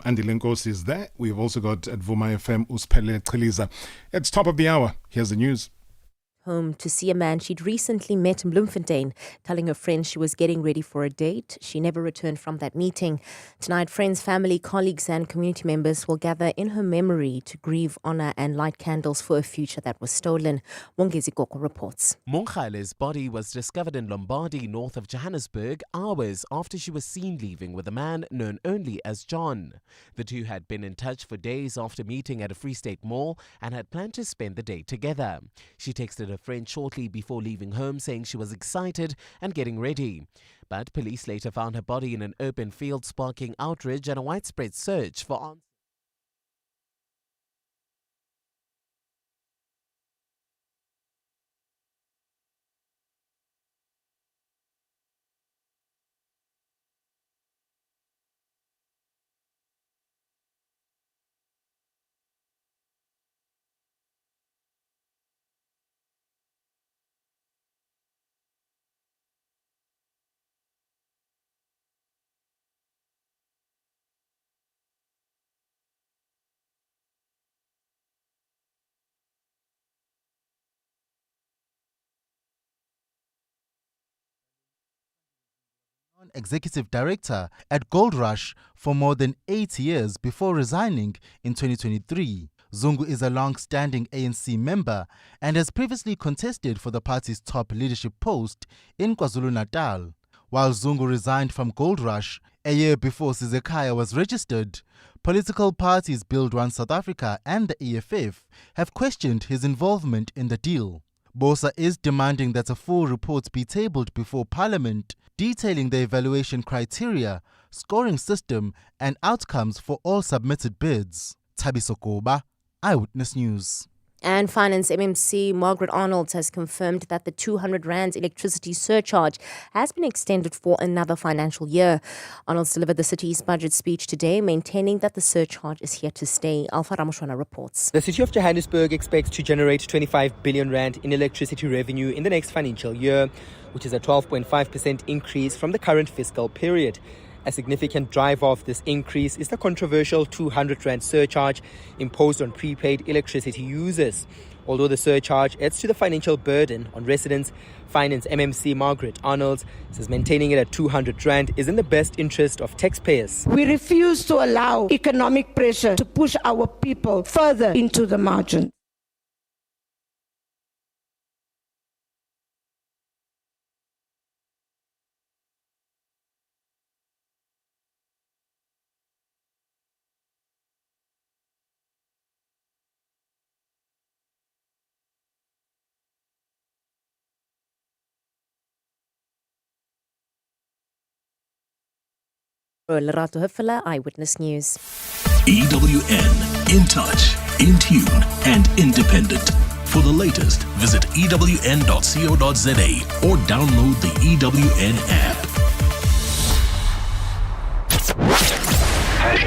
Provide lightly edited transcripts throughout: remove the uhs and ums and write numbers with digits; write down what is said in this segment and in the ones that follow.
Andy Linkos is there. We've also got at Vuma FM Uspele Chiliza. It's top of the hour. Here's the news. Home to see a man she'd recently met in Bloemfontein, telling her friends she was getting ready for a date. She never returned from that meeting. Tonight, friends, family, colleagues and community members will gather in her memory to grieve, honour and light candles for a future that was stolen. Mongezi Koko reports. Mongale's body was discovered in Lombardy, north of Johannesburg, hours after she was seen leaving with a man known only as John. The two had been in touch for days after meeting at a Free State mall and had planned to spend the day together. She texted her friend shortly before leaving home saying she was excited and getting ready. But police later found her body in an open field, sparking outrage and a widespread search for answers. Executive Director at Gold Rush for more than 8 years before resigning in 2023. Zungu is a long-standing ANC member and has previously contested for the party's top leadership post in KwaZulu-Natal. While Zungu resigned from Gold Rush a year before Sizekaya was registered, political parties Build One South Africa and the EFF have questioned his involvement in the deal. Bosa is demanding that a full report be tabled before Parliament detailing the evaluation criteria, scoring system and outcomes for all submitted bids. Thabiso Koba, Eyewitness News. And Finance MMC Margaret Arnold has confirmed that the 200 Rand electricity surcharge has been extended for another financial year. Arnold delivered the city's budget speech today, maintaining that the surcharge is here to stay. Alpha Ramushwana reports. The city of Johannesburg expects to generate 25 billion Rand in electricity revenue in the next financial year, which is a 12.5% increase from the current fiscal period. A significant driver of this increase is the controversial 200 Rand surcharge imposed on prepaid electricity users. Although the surcharge adds to the financial burden on residents, Finance MMC Margaret Arnold says maintaining it at 200 Rand is in the best interest of taxpayers. We refuse to allow economic pressure to push our people further into the margin. Lerato Hufela, Eyewitness News. EWN, in touch, in tune and independent. For the latest, visit ewn.co.za or download the EWN app.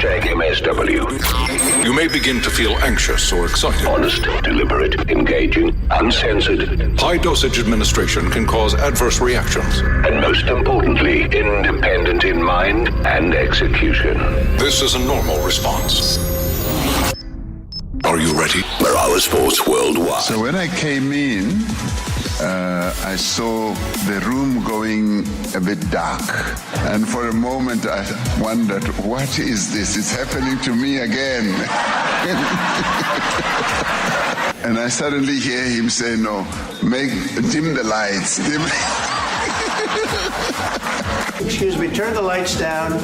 #MSW. You may begin to feel anxious or excited. Honest, deliberate, engaging, uncensored. High dosage administration can cause adverse reactions. And most importantly, independent in mind and execution. This is a normal response. Are you ready? Marawa Sports Worldwide. So when I came in, I saw the room going a bit dark. And for a moment I wondered, what is this? It's happening to me again. And I suddenly hear him say, no, dim the lights. Excuse me, turn the lights down.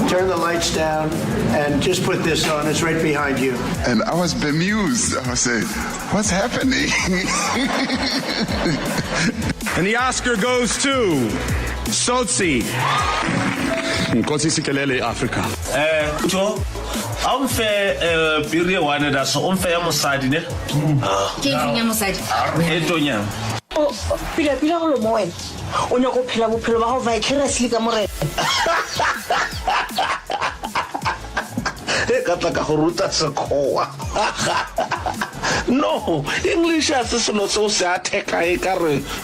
Turn the lights down and just put this on. It's right behind you. And I was bemused. I was saying, what's happening? And the Oscar goes to Sotsi. Nkosi sikelele Africa. Kuto, umfe biri wane da so umfe ya musadi ne? Kini ya musadi? Etonya. Oh, pila go lo moen. O nya go phela bophelo ba go vicariously ka more. No, English as no so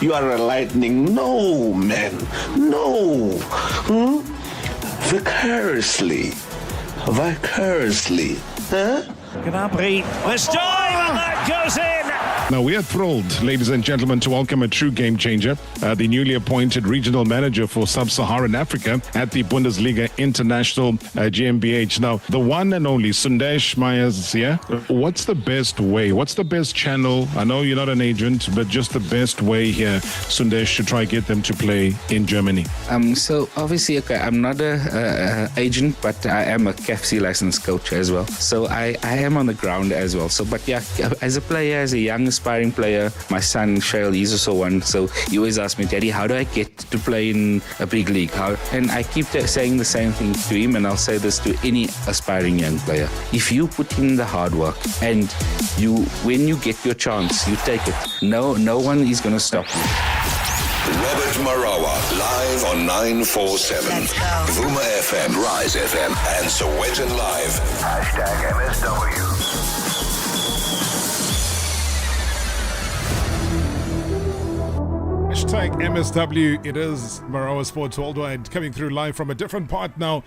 you are a lightning. No, man. No. Vicariously. vicariously. Huh? Gnabry, let's dive, and that goes in. Now, we are thrilled, ladies and gentlemen, to welcome a true game changer, the newly appointed regional manager for Sub-Saharan Africa at the Bundesliga International GmbH. Now, the one and only Sundesh Myers here. What's the best way? What's the best channel? I know you're not an agent, but just the best way here, Sundesh, to try get them to play in Germany. So obviously, okay, I'm not a agent, but I am a KFC licensed coach as well. So I am on the ground as well. So, but yeah, as a player, as a young aspiring player, my son Shail, he's also one. So he always asks me, Daddy, how do I get to play in a big league? And I keep saying the same thing to him, and I'll say this to any aspiring young player. If you put in the hard work and when you get your chance, you take it. No one is going to stop you. Robert Marawa, live on 947. Vuma FM, Rise FM, and Sowetan Live. #MSW. #MSW. It is Marawa Sports Worldwide coming through live from a different part now.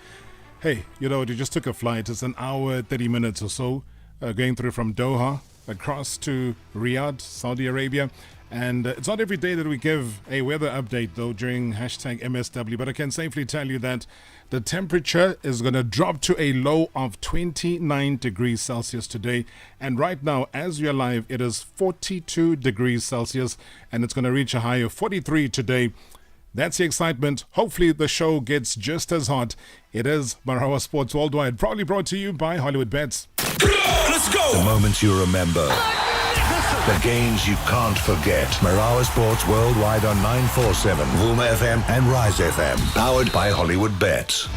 Hey, you just took a flight. It's an hour, 30 minutes or so, going through from Doha across to Riyadh, Saudi Arabia. And it's not every day that we give a weather update, though, during #MSW. But I can safely tell you that the temperature is going to drop to a low of 29 degrees Celsius today. And right now, as we are live, it is 42 degrees Celsius. And it's going to reach a high of 43 today. That's the excitement. Hopefully the show gets just as hot. It is Marawa Sports Worldwide, proudly brought to you by Hollywood Bets. Let's go! The moments you remember. The games you can't forget. Marawa Sports Worldwide on 947, Vuma FM and Rise FM. Powered by Hollywood Bets.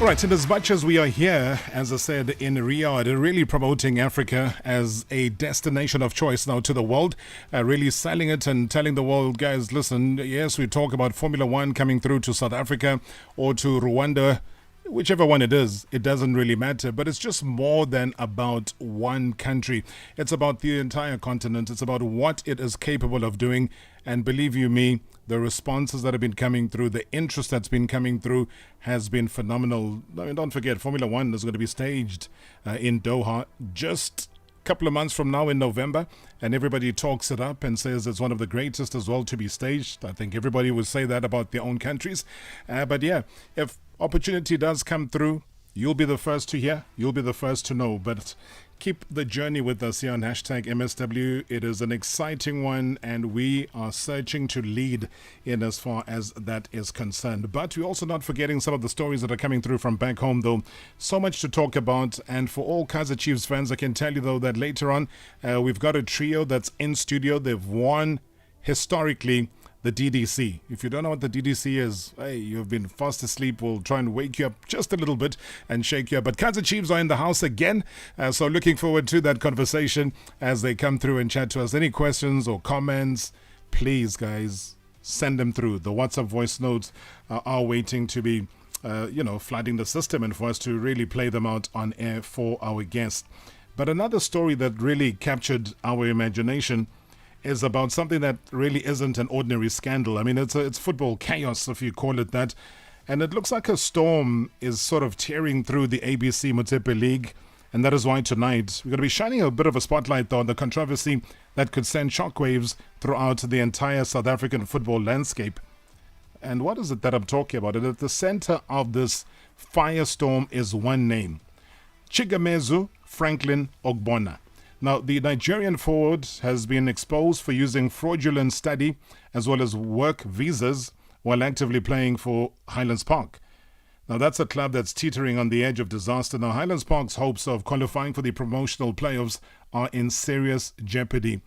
All right, and as much as we are here, as I said, in Riyadh, really promoting Africa as a destination of choice now to the world, really selling it and telling the world, guys, listen, yes, we talk about Formula One coming through to South Africa or to Rwanda. Whichever one it is, it doesn't really matter. But it's just more than about one country. It's about the entire continent. It's about what it is capable of doing. And believe you me, the responses that have been coming through, the interest that's been coming through has been phenomenal. I mean, don't forget, Formula One is going to be staged in Doha just a couple of months from now in November. And everybody talks it up and says it's one of the greatest as well to be staged. I think everybody would say that about their own countries. But yeah, if opportunity does come through, you'll be the first to hear, you'll be the first to know. But keep the journey with us here on #MSW. It is an exciting one, and we are searching to lead in as far as that is concerned. But we're also not forgetting some of the stories that are coming through from back home, though. So much to talk about. And for all Kaizer Chiefs fans, I can tell you, though, that later on, we've got a trio that's in studio. They've won historically the DDC. If you don't know what the DDC is, hey, you've been fast asleep. We'll try and wake you up just a little bit and shake you up. But Kaizer Chiefs are in the house again. So looking forward to that conversation as they come through and chat to us. Any questions or comments, please, guys, send them through. The WhatsApp voice notes are waiting to be, flooding the system and for us to really play them out on air for our guests. But another story that really captured our imagination is about something that really isn't an ordinary scandal. I mean, it's football chaos, if you call it that. And it looks like a storm is sort of tearing through the ABC Motsepe League. And that is why tonight we're going to be shining a bit of a spotlight on the controversy that could send shockwaves throughout the entire South African football landscape. And what is it that I'm talking about? And at the center of this firestorm is one name: Chigamezu Franklin Ogbonna. Now, the Nigerian forward has been exposed for using fraudulent study as well as work visas while actively playing for Highlands Park. Now, that's a club that's teetering on the edge of disaster. Now, Highlands Park's hopes of qualifying for the promotional playoffs are in serious jeopardy.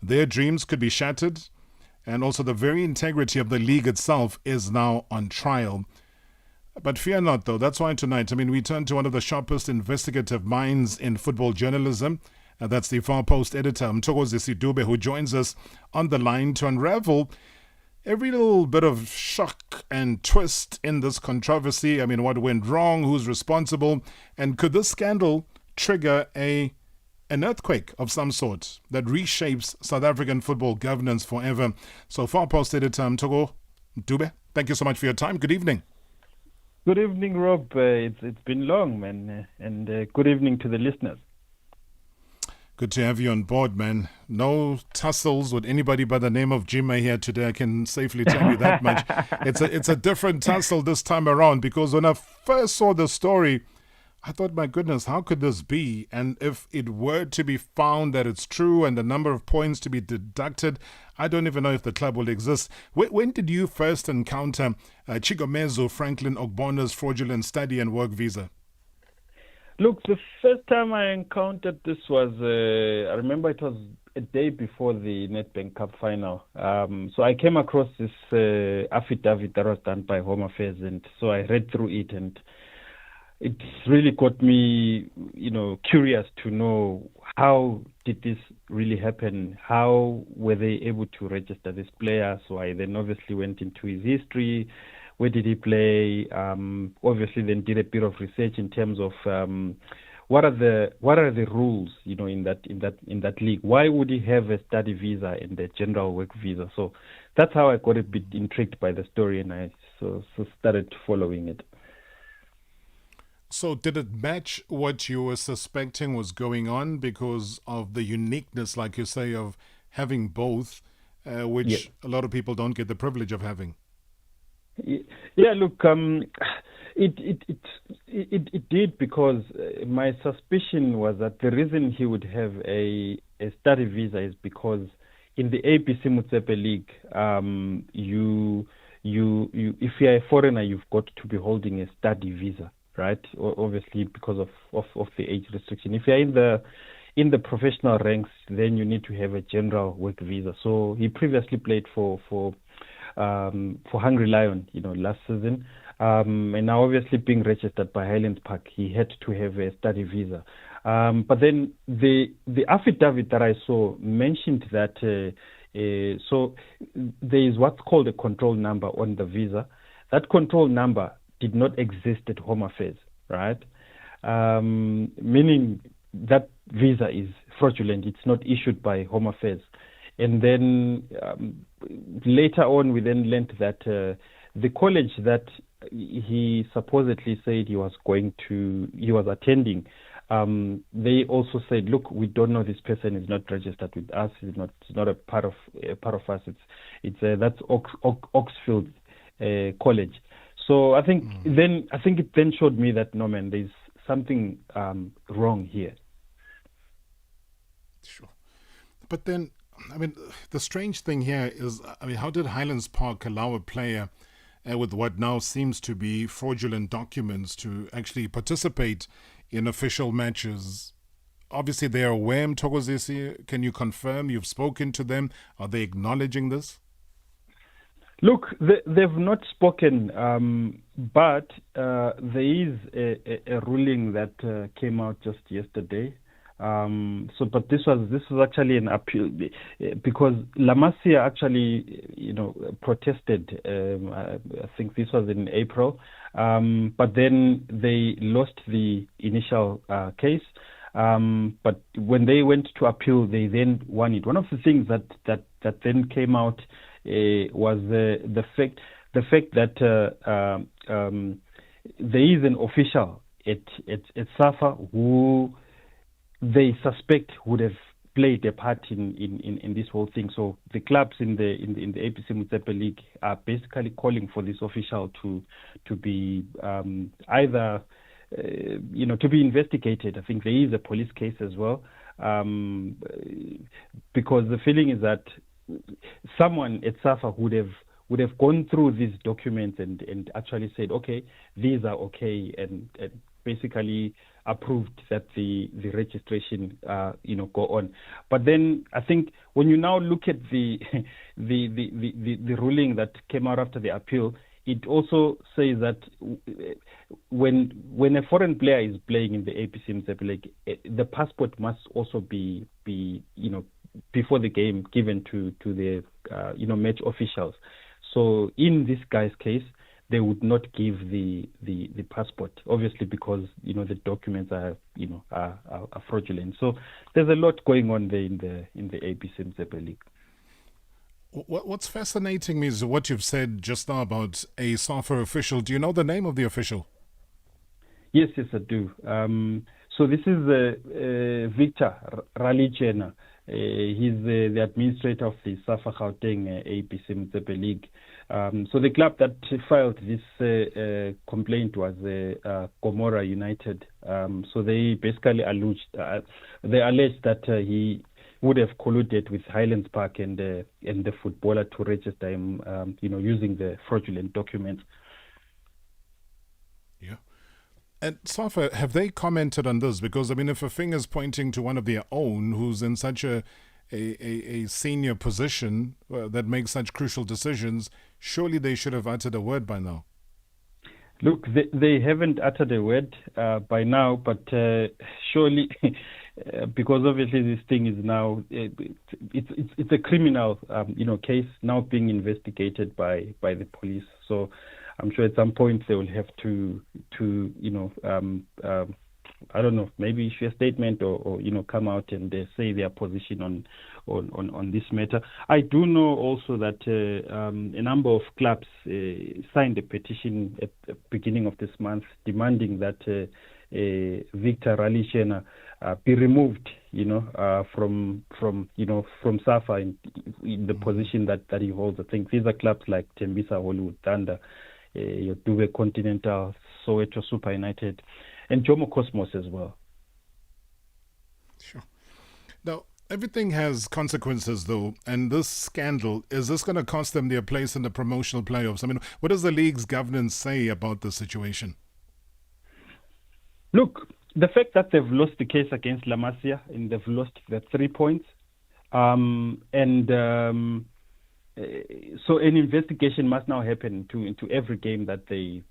Their dreams could be shattered, and also the very integrity of the league itself is now on trial. But fear not, though. That's why tonight, we turn to one of the sharpest investigative minds in football journalism. That's the Far Post editor, Mthokozisi Dube, who joins us on the line to unravel every little bit of shock and twist in this controversy. What went wrong, who's responsible, and could this scandal trigger an earthquake of some sort that reshapes South African football governance forever? So Far Post editor Mthoko Dube, thank you so much for your time. Good evening. Good evening, Rob. It's been long, man, and good evening to the listeners. Good to have you on board, man. No tussles with anybody by the name of Jimmy here today. I can safely tell you that much. It's a different tussle this time around, because when I first saw the story, I thought, my goodness, how could this be? And if it were to be found that it's true and the number of points to be deducted, I don't even know if the club will exist. When did you first encounter Chigomezo Franklin Ogbona's fraudulent study and work visa? Look, the first time I encountered this was, I remember it was a day before the Nedbank Cup final. So I came across this affidavit that was done by Home Affairs, and so I read through it, and it really got me, curious to know, how did this really happen? How were they able to register this player? So I then obviously went into his history. Where did he play? Obviously, then did a bit of research in terms of what are the rules, in that league. Why would he have a study visa and a general work visa? So that's how I got a bit intrigued by the story, and I so started following it. So did it match what you were suspecting was going on because of the uniqueness, like you say, of having both, which a lot of people don't get the privilege of having? Yeah, look, it did, because my suspicion was that the reason he would have a study visa is because in the ABC Motsepe League, you if you're a foreigner, you've got to be holding a study visa, right? Obviously because of the age restriction. If you're in the professional ranks, then you need to have a general work visa. So he previously played for Hungry Lion, last season. And now obviously being registered by Highlands Park, he had to have a study visa. But then the affidavit that I saw mentioned that so there is what's called a control number on the visa. That control number did not exist at Home Affairs, right? Meaning that visa is fraudulent. It's not issued by Home Affairs. And then later on, we then learned that the college that he supposedly said he was attending, they also said, look, we don't know, this person is not registered with us. It's not a part of us. That's Oxfield College. So I think it then showed me that, no, man, there's something wrong here. Sure. But then, the strange thing here is, how did Highlands Park allow a player with what now seems to be fraudulent documents to actually participate in official matches? Obviously, they are aware, Mthokozisi. Can you confirm you've spoken to them? Are they acknowledging this? Look, they've not spoken, but there is a ruling that came out just yesterday. But this was actually an appeal, because La Masia actually, protested. I think this was in April, but then they lost the initial case. But when they went to appeal, they then won it. One of the things that then came out was the fact that there is an official at SAFA who they suspect would have played a part in this whole thing. So the clubs in the ABC Motsepe League are basically calling for this official to be either to be investigated. I think there is a police case as well, because the feeling is that someone at SAFA would have gone through these documents and actually said, okay, these are okay, and basically approved that the registration go on. But then I think when you now look at the ruling that came out after the appeal, it also says that when a foreign player is playing in the ABC Motsepe League, the passport must also be before the game given to the match officials. So in this guy's case, they would not give the passport, obviously, because the documents are fraudulent. So there's a lot going on there in the ABC Motsepe League. What's fascinating me is what you've said just now about a SAFA official. Do you know the name of the official? Yes, I do. So this is Victor Ralichena. He's the administrator of the SAFA Gauteng ABC Motsepe League. So the club that filed this complaint was Gomora United. So they basically alleged that he would have colluded with Highlands Park and the footballer to register him, using the fraudulent documents. Yeah. And Safa, have they commented on this? Because, I mean, if a finger's pointing to one of their own who's in such a senior position that makes such crucial decisions, surely they should have uttered a word by now. Look, they haven't uttered a word by now, but surely, because obviously this thing is now, it's a criminal, case now being investigated by the police. So I'm sure at some point they will have to I don't know, maybe issue a statement or come out and say their position on this matter. I do know also that a number of clubs signed a petition at the beginning of this month demanding that Victor Ralichena be removed, from SAFA in the position that he holds. I think these are clubs like Tembisa Hollywood Thunder, Joburg Continental, Soweto Super United, and Jomo Cosmos as well. Sure. Now, everything has consequences, though, and this scandal, is this going to cost them their place in the promotional playoffs? I mean, what does the league's governance say about the situation? Look, the fact that they've lost the case against La Masia and they've lost the 3 points, so an investigation must now happen into every game that they,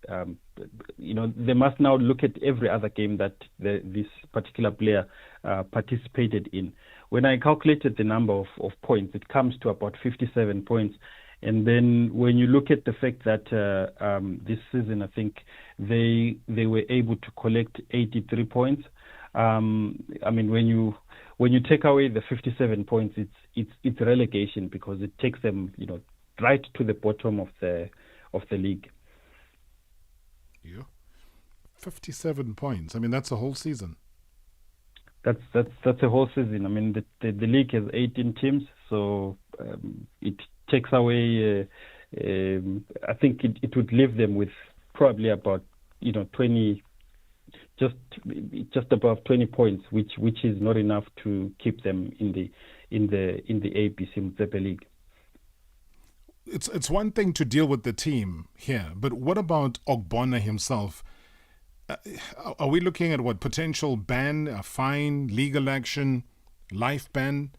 they must now look at every other game that this particular player participated in. When I calculated the number of points, it comes to about 57 points. And then when you look at the fact that this season, I think they were able to collect 83 points. I mean, when you take away the 57 points, it's relegation because it takes them, right to the bottom of the league. Yeah, 57 points. I mean, that's a whole season. That's a whole season. I mean, the league has 18 teams, so it takes away. I think it would leave them with probably about 20. Just above 20 points, which is not enough to keep them in the ABC Motsepe League. It's one thing to deal with the team here, but what about Ogbonna himself? Are we looking at what, potential ban, a fine, legal action, life ban?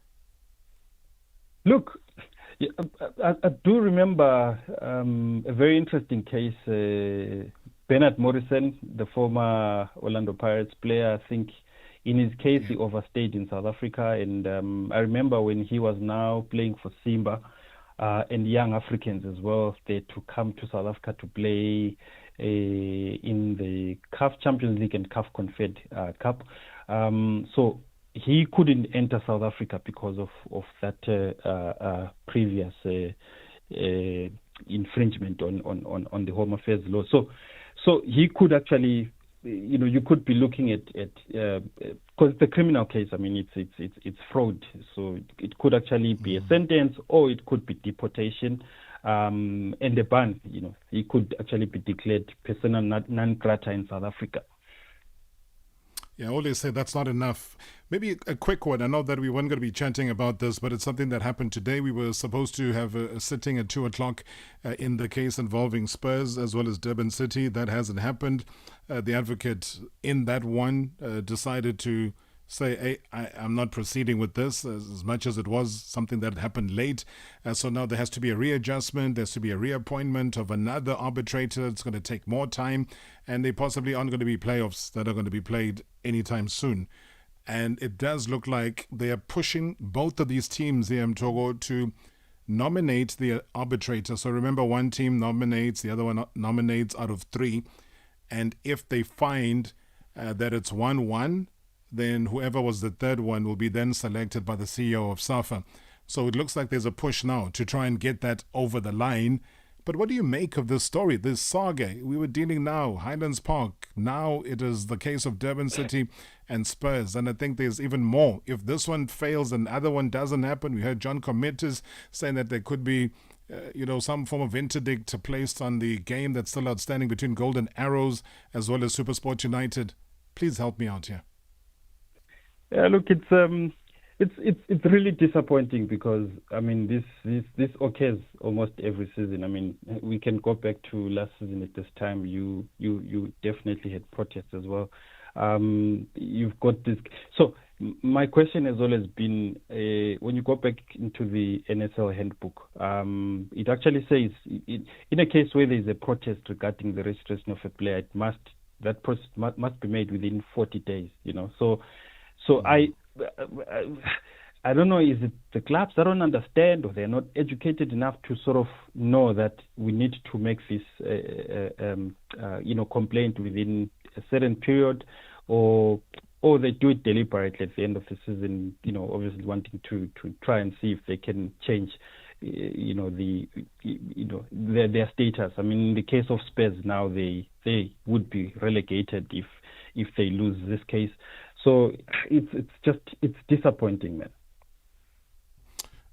Look, I do remember a very interesting case. Bernard Morrison, the former Orlando Pirates player, I think in his case he overstayed in South Africa, and I remember when he was now playing for Simba and young Africans as well, they to come to South Africa to play in the CAF Champions League and CAF Confed Cup. So he couldn't enter South Africa because of that previous infringement on the Home Affairs law. So he could actually, you could be looking at because the criminal case. I mean, it's fraud. So it could actually be a sentence, or it could be deportation, and a ban. He could actually be declared persona non grata in South Africa. Yeah, Ole said that's not enough. Maybe a quick one. I know that we weren't going to be chatting about this, but it's something that happened today. We were supposed to have a sitting at 2 o'clock in the case involving Spurs as well as Durban City. That hasn't happened. The advocate in that one decided to say, hey, I'm not proceeding with this as much as it was something that happened late. So now there has to be a readjustment. There's to be a reappointment of another arbitrator. It's going to take more time. And they possibly aren't going to be playoffs that are going to be played anytime soon. And it does look like they are pushing both of these teams here, Mtogo, to nominate the arbitrator. So remember, one team nominates, the other one nominates out of 3. And if they find that it's 1-1, then whoever was the third one will be then selected by the CEO of SAFA. So it looks like there's a push now to try and get that over the line. But what do you make of this story, this saga? We were dealing now, Highlands Park. Now it is the case of Durban City and Spurs. And I think there's even more. If this one fails and the other one doesn't happen, we heard John Comettas saying that there could be some form of interdict placed on the game that's still outstanding between Golden Arrows as well as SuperSport United. Please help me out here. Yeah, look, it's really disappointing because this occurs almost every season. We can go back to last season at this time. You definitely had protests as well. You've got this. So my question has always been, when you go back into the NSL handbook, it actually says in a case where there is a protest regarding the registration of a player, that process must be made within 40 days. So I don't know, is it the clubs that don't understand or they're not educated enough to sort of know that we need to make this complaint within a certain period, or they do it deliberately at the end of the season, obviously wanting to try and see if they can change their status. In the case of Spurs now, they would be relegated if they lose this case. So it's disappointing, man.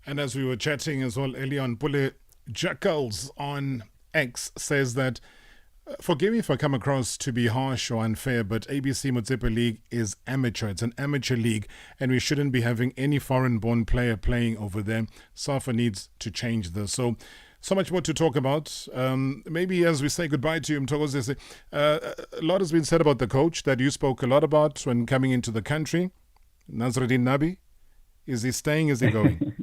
And as we were chatting as well, Elion Pule Jackals on X says that, forgive me if I come across to be harsh or unfair, but ABC Motsepe League is amateur. It's an amateur league, and we shouldn't be having any foreign-born player playing over there. SAFA needs to change this. So much more to talk about. Maybe as we say goodbye to you, Mtokoze, a lot has been said about the coach that you spoke a lot about when coming into the country, Nazruddin Nabi. Is he staying? Is he going?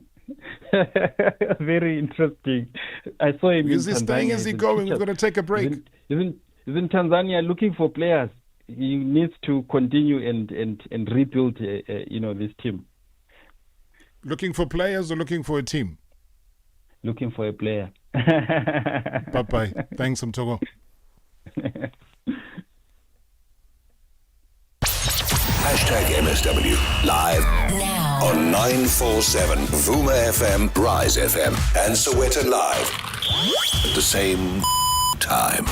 Very interesting. I saw him. Is he staying? Is he going? We're going to take a break. He's in Tanzania looking for players. He needs to continue and rebuild, this team. Looking for players or looking for a team? Looking for a player. Bye-bye. Thanks, Mtogo. #MSW live now on 947 Vuma FM, Rise FM, and Sowetan Live at the same time.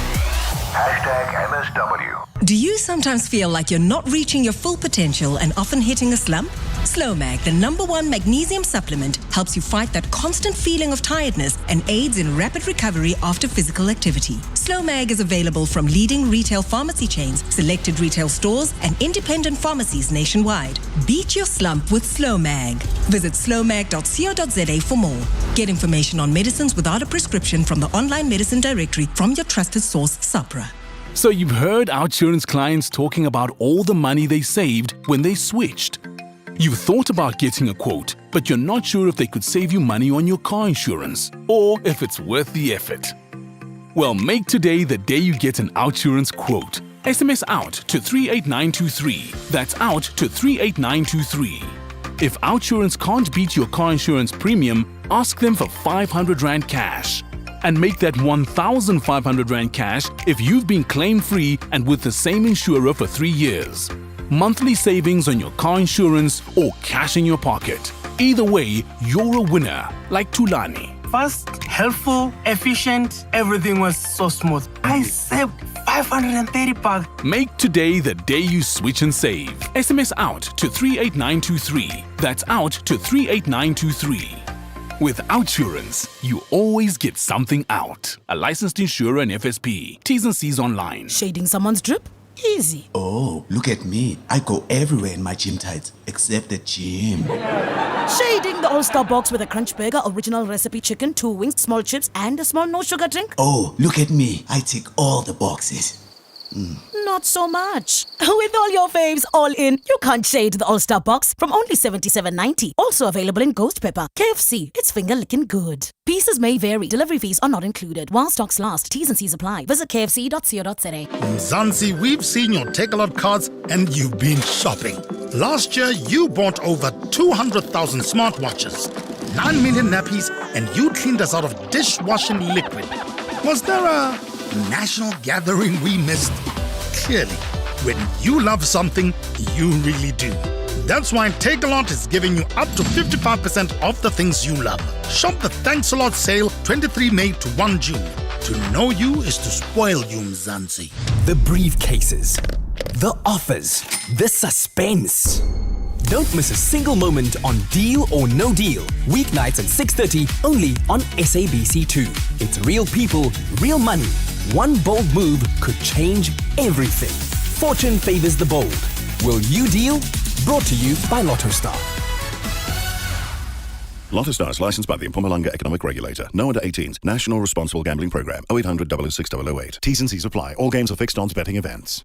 #MSW. Do you sometimes feel like you're not reaching your full potential and often hitting a slump? Slowmag, the #1 magnesium supplement, helps you fight that constant feeling of tiredness and aids in rapid recovery after physical activity. Slowmag is available from leading retail pharmacy chains, selected retail stores, and independent pharmacies nationwide. Beat your slump with Slowmag. Visit slowmag.co.za for more. Get information on medicines without a prescription from the online medicine directory from your trusted source, Sapra. So you've heard OUTsurance clients talking about all the money they saved when they switched. You've thought about getting a quote, but you're not sure if they could save you money on your car insurance or if it's worth the effort. Well, make today the day you get an OUTsurance quote. SMS out to 38923. That's out to 38923. If OUTsurance can't beat your car insurance premium, ask them for 500 Rand cash. And make that 1,500 Rand cash if you've been claim-free and with the same insurer for 3 years. Monthly savings on your car insurance or cash in your pocket. Either way, you're a winner, like Tulani. Fast, helpful, efficient, everything was so smooth. I saved 530 bucks. Make today the day you switch and save. SMS out to 38923. That's out to 38923. With OUTsurance, you always get something out. A licensed insurer and FSP. T's and C's online. Shading someone's drip? Easy. Oh, look at me. I go everywhere in my gym tights, except the gym. Shading the All-Star box with a crunch burger, original recipe chicken, 2 wings, small chips, and a small no-sugar drink? Oh, look at me. I tick all the boxes. Not so much. With all your faves all in, you can't shade the All-Star box from only $77.90. Also available in Ghost Pepper. KFC, it's finger-licking good. Pieces may vary. Delivery fees are not included. While stocks last, T's and C's apply. Visit kfc.co.za. Zanzi, we've seen your Take-A-Lot cards and you've been shopping. Last year, you bought over 200,000 smartwatches, 9 million nappies, and you cleaned us out of dishwashing liquid. Was there a national gathering we missed? Clearly, when you love something, you really do. That's why Takealot is giving you up to 55% off the things you love. Shop the Thanks a Lot sale 23 May to 1 June. To know you is to spoil you, Mzansi. The briefcases, the offers, the suspense. Don't miss a single moment on Deal or No Deal. Weeknights at 6:30 only on SABC2. It's real people, real money. One bold move could change everything. Fortune favors the bold. Will you deal? Brought to you by Lotto Star. Lotto Star is licensed by the Mpumalanga Economic Regulator. No under 18s. National Responsible Gambling Program. 0800 006 008. T's and C's apply. All games are fixed odds betting events.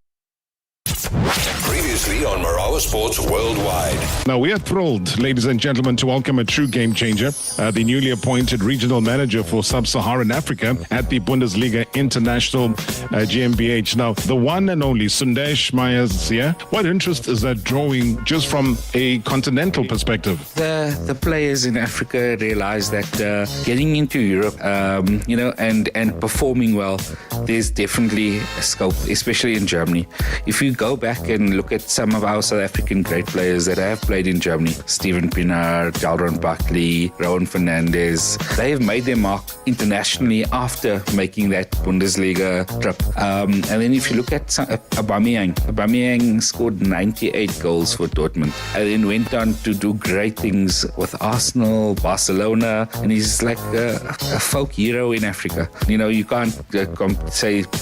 Previously on Marawa Sports Worldwide. Now, we are thrilled, ladies and gentlemen, to welcome a true game changer, the newly appointed regional manager for Sub-Saharan Africa at the Bundesliga International GmbH. Now, the one and only Sundesh Mayers here. What interest is that drawing just from a continental perspective? The players in Africa realize that getting into Europe, and performing well, there's definitely a scope, especially in Germany. If you go back and look at some of our South African great players that have played in Germany, Steven Pienaar, Dalron Buckley, Rowan Fernandez, they have made their mark internationally after making that Bundesliga trip. And then if you look at Aubameyang scored 98 goals for Dortmund and then went on to do great things with Arsenal, Barcelona, and he's like a folk hero in Africa. You can't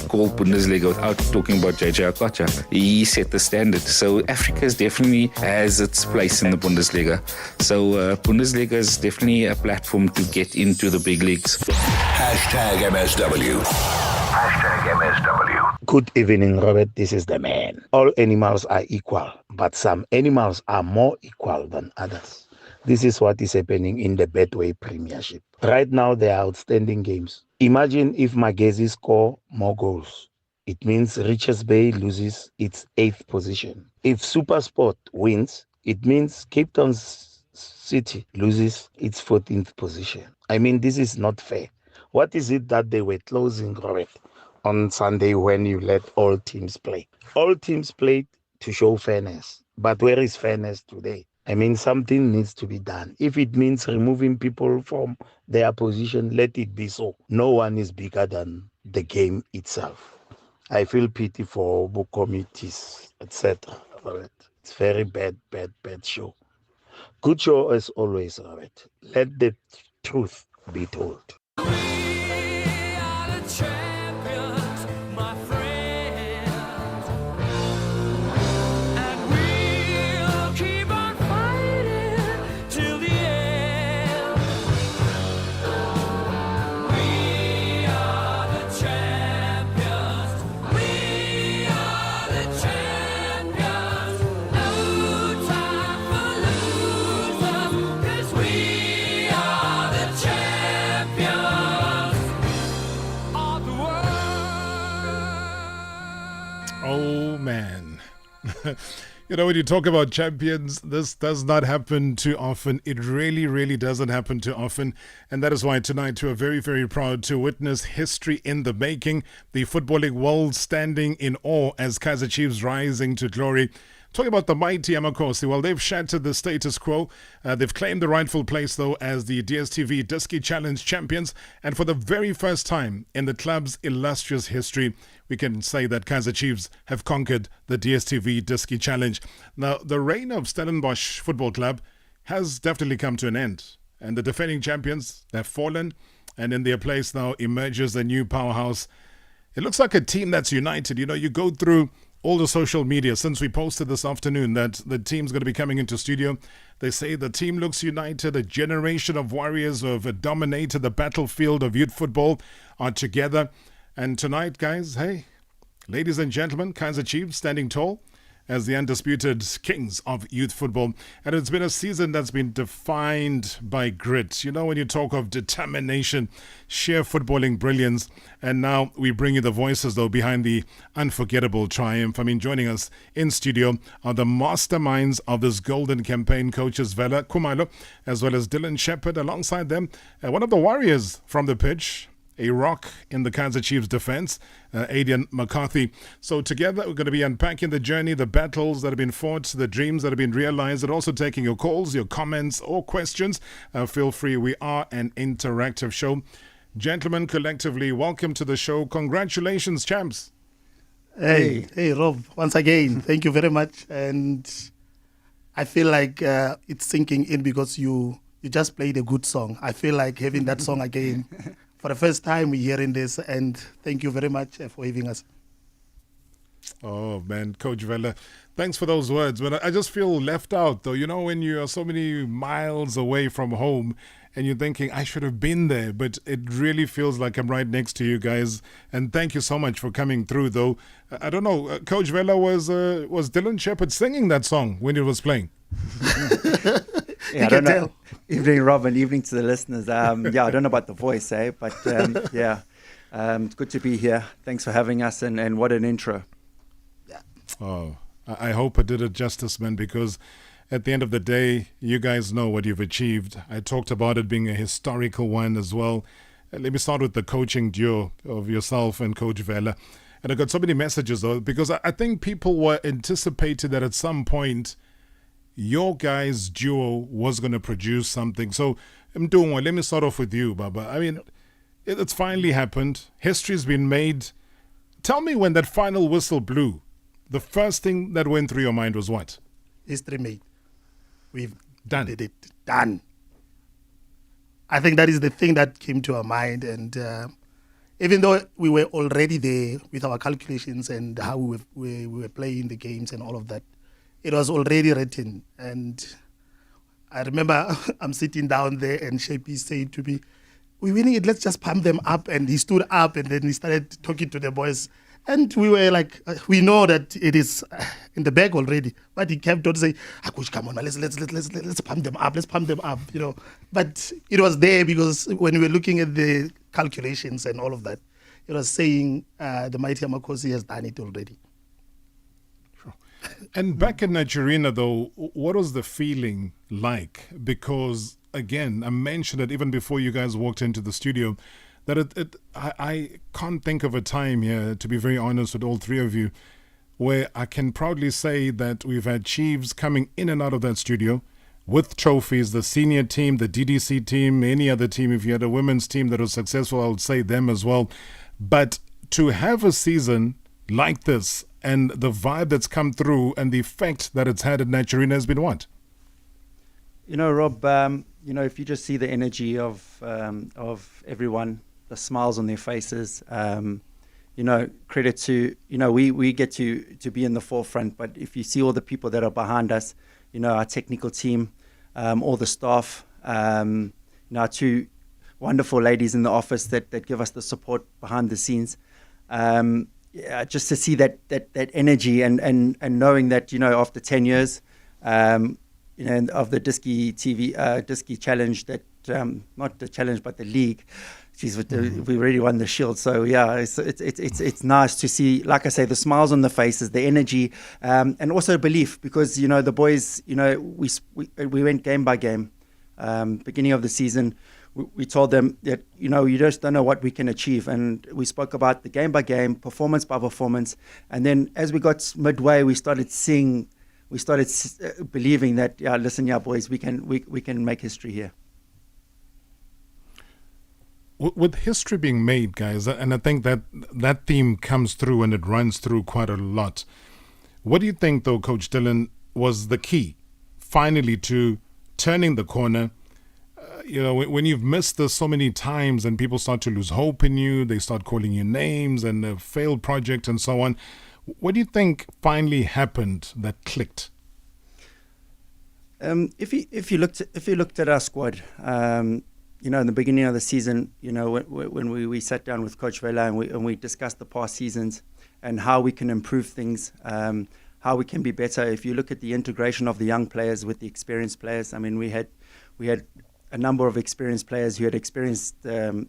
call Bundesliga without talking about JJ Okocha. He set the standard. So Africa definitely has its place in the Bundesliga. So Bundesliga is definitely a platform to get into the big leagues. Hashtag MSW. Hashtag MSW. Good evening, Robert. This is the man. All animals are equal, but some animals are more equal than others. This is what is happening in the Betway Premiership. Right now, there are outstanding games. Imagine if Magezi score more goals. It means Richards Bay loses its 8th position. If SuperSport wins, it means Cape Town City loses its 14th position. I mean, this is not fair. What is it that they were closing, Robert, on Sunday when you let all teams play? All teams played to show fairness. But where is fairness today? I mean, something needs to be done. If it means removing people from their position, let it be so. No one is bigger than the game itself. I feel pity for book committees, etc. It's very bad show. Good show as always, Robert. Let the truth be told. Oh, man. When you talk about champions, this does not happen too often. It really, really doesn't happen too often. And that is why tonight we are very, very proud to witness history in the making. The footballing world standing in awe as Kaizer Chiefs rising to glory. Talking about the mighty Amakosi, well, they've shattered the status quo. They've claimed the rightful place, though, as the DStv Diski Challenge champions. And for the very first time in the club's illustrious history, we can say that Kaizer Chiefs have conquered the DStv Diski Challenge. Now, the reign of Stellenbosch Football Club has definitely come to an end. And the defending champions, they've fallen. And in their place now emerges a new powerhouse. It looks like a team that's united. You go through all the social media since we posted this afternoon that the team's going to be coming into studio. They say the team looks united. A generation of warriors who have dominated the battlefield of youth football are together. And tonight, guys, hey, ladies and gentlemen, Kaizer Chiefs standing tall as the undisputed kings of youth football. And it's been a season that's been defined by grit. When you talk of determination, sheer footballing brilliance. And now we bring you the voices, though, behind the unforgettable triumph. Joining us in studio are the masterminds of this golden campaign, coaches Vela Kumalo, as well as Dylan Shepherd. Alongside them, one of the warriors from the pitch, a rock in the Kaizer Chiefs defense, Aidan McCarthy. So together we're going to be unpacking the journey, the battles that have been fought, the dreams that have been realized, and also taking your calls, your comments or questions. Feel free. We are an interactive show. Gentlemen, collectively, welcome to the show. Congratulations, champs. Hey, Rob, once again, thank you very much. And I feel like it's sinking in because you just played a good song. I feel like having that song again. For the first time, we're hearing this, and thank you very much for having us. Oh, man, Coach Vella, thanks for those words. But I just feel left out, though. You know, when you are so many miles away from home and you're thinking, I should have been there, but it really feels like I'm right next to you guys. And thank you so much for coming through, though. I don't know, Coach Vella, was Dylan Shepherd singing that song when he was playing? Yeah, I don't know. Evening, Rob, and evening to the listeners. I don't know about the voice, but it's good to be here. Thanks for having us, and what an intro. Oh, I hope I did it justice, man, because at the end of the day, you guys know what you've achieved. I talked about it being a historical one as well. Let me start with the coaching duo of yourself and Coach Vella. And I got so many messages, though, because I think people were anticipating that at some point your guys' duo was going to produce something. So, Mdungwa, let me start off with you, Baba. I mean, it's finally happened. History's been made. Tell me, when that final whistle blew, the first thing that went through your mind was what? History made. We've done it. Done. I think that is the thing that came to our mind. And even though we were already there with our calculations and how we were playing the games and all of that, it was already written. And I remember I'm sitting down there and Shapey said to me, we're winning it, let's just pump them up. And he stood up and then he started talking to the boys. And we were like, we know that it is in the bag already. But he kept on saying, Coach, come on, man, let's pump them up, you know. But it was there because when we were looking at the calculations and all of that, it was saying the mighty Amakosi has done it already. And back in Nigeria, though, what was the feeling like? Because, again, I mentioned it even before you guys walked into the studio, that I can't think of a time here, to be very honest with all three of you, where I can proudly say that we've had Chiefs coming in and out of that studio with trophies, the senior team, the DDC team, any other team. If you had a women's team that was successful, I would say them as well. But to have a season like this and the vibe that's come through and the effect that it's had at Nigeria has been what? You know, Rob, if you just see the energy of everyone, the smiles on their faces, credit to, we get to be in the forefront, but if you see all the people that are behind us, our technical team, all the staff, our two wonderful ladies in the office that give us the support behind the scenes, just to see that energy and knowing that, after 10 years, of the Diski TV, Diski challenge, that not the challenge but the league. We already won the shield, so it's nice to see, like I say, the smiles on the faces, the energy, and also belief, because the boys, we went game by game. Beginning of the season, we told them that you just don't know what we can achieve, and we spoke about the game by game, performance by performance, and then as we got midway, we started believing that, boys, we can make history here. With history being made, guys, and I think that theme comes through and it runs through quite a lot. What do you think, though, Coach Dylan, was the key finally to turning the corner? When you've missed this so many times and people start to lose hope in you, they start calling you names and a failed project and so on. What do you think finally happened that clicked? If you looked at our squad, in the beginning of the season, when we sat down with Coach Vella and we discussed the past seasons and how we can improve things, how we can be better. If you look at the integration of the young players with the experienced players, I mean, we had a number of experienced players who had experienced the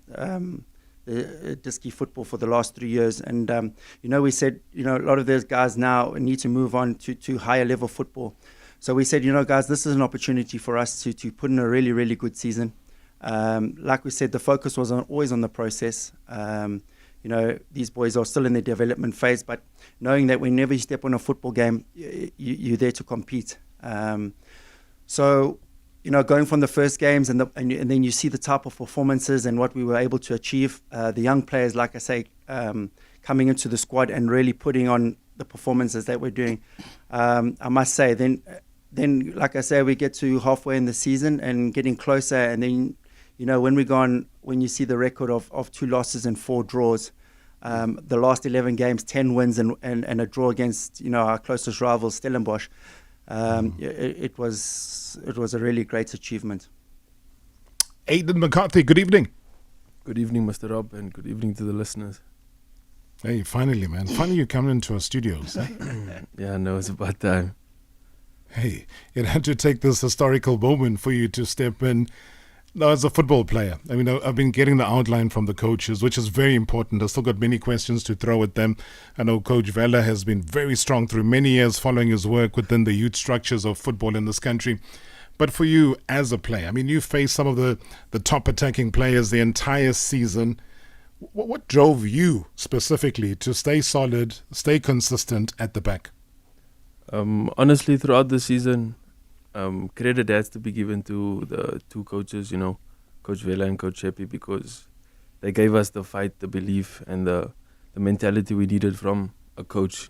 Diski football for the last 3 years, and we said, a lot of those guys now need to move on to higher level football. So we said, guys, this is an opportunity for us to put in a really, really good season. Like we said, the focus was always on the process. These boys are still in their development phase, but knowing that whenever you step on a football game, you're there to compete. Going from the first games and then you see the type of performances and what we were able to achieve. The young players, like I say, coming into the squad and really putting on the performances that we're doing. I must say, then like I say, we get to halfway in the season and getting closer, and then when you see the record of 2 losses and 4 draws, the last 11 games, 10 wins and a draw against our closest rival Stellenbosch. It was a really great achievement. Aidan McCarthy, good evening. Good evening, Mr. Rob, and good evening to the listeners. Hey, finally, man. Finally you coming into our studios. Eh? Yeah, no, it's about time. Hey, it had to take this historical moment for you to step in. Now, as a football player, I mean, I've been getting the outline from the coaches, which is very important. I've still got many questions to throw at them. I know Coach Vela has been very strong through many years following his work within the youth structures of football in this country. But for you as a player, I mean, you faced some of the top attacking players the entire season. What drove you specifically to stay solid, stay consistent at the back? Honestly, throughout the season, credit has to be given to the 2 coaches, Coach Vela and Coach Sheppy, because they gave us the fight, the belief, and the mentality we needed from a coach.